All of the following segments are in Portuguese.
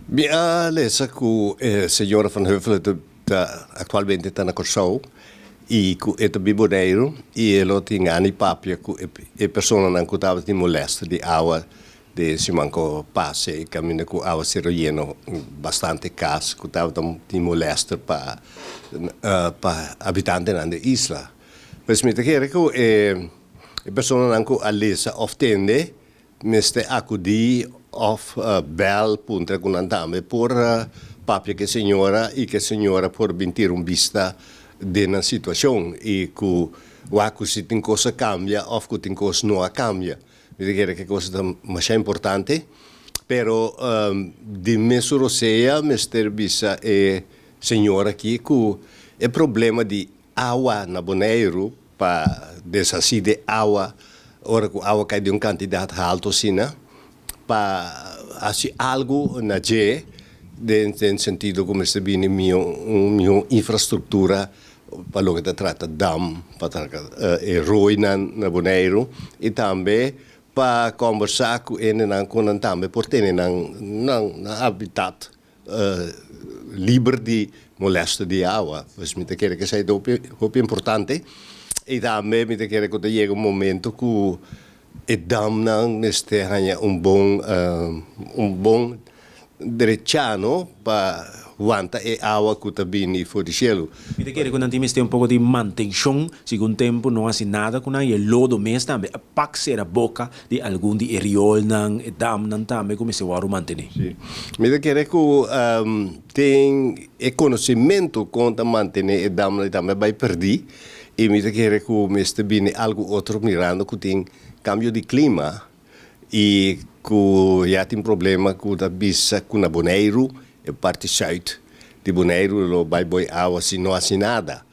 Lesa ku senhora van Heuvel atualmente está na Corsou e ku é biboneiro e ele tem ani papia ku é pessoa não ku tava de molesta de água de se manco passe e caminha ku água sereno bastante cas ku tava de molesta para habitante na isla. Mas me te quer ku e pessoa não ku alesa oftende meste acudi of bel punta con andame por papia che signora e che signora por bentir vista della situazione e cu waku si tin cosa cambia of cu tin cosa non cambia vedere che cosa è importante però di mesuro sea mister bisa e signora che cu è problema di acqua na boneiro pa desaside acqua ora cu acqua cai di un candidato alto sina para assim algo na G nel sentido come se viene mio infrastruttura para o que trata dam para ruína na Bonaire e também para conversar com ele com também por ter na habitat livre de molesta de água mas me te quer que seja muito importante e também me te quer que chega momento que e dam neste hanya un bon direttiano pa wanta e awa kutabini for di cielo. Mi te chiede quando ti un po' di manutenzione, se un tempo non hai nada con e lodo mes tambe a paxe la bocca di alcun di eriol nan e dam nan tambe come se vuoi mantenere. Sì. Mi te chiede che ten e conoscimento conta mantenere e dam nan tambe vai perdi e mi te chiede che meste bini algo altro mirando che ten cambio di clima e cu ja tem problema cu da bisa cu na Bonaire e parte sud di Bonaire lo vai boi água se não assim nada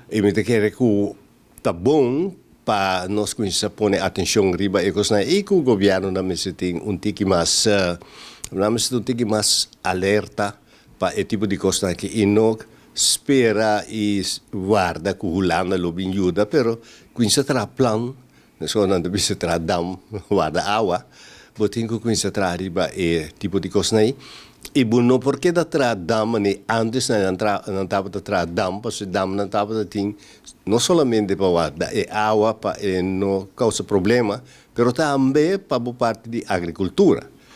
e me te quer cu tá bom para nós conhecer pôr atenção riba e coisa e cu governo na me tem tique mais na me um tique mais alerta para e tipo de coisa que ino spera e guarda cu hulana lo binjuda pero conhecer tra plan so non dobbiamo tra dam guarda acqua botinco qui si tra riba e tipo di cosa nei e buono perché da tra dam ne antes non tava da tra dam perché dam non tava da ting non solamente per guarda e acqua pa e no causa problema però tambe pa parte di agricoltura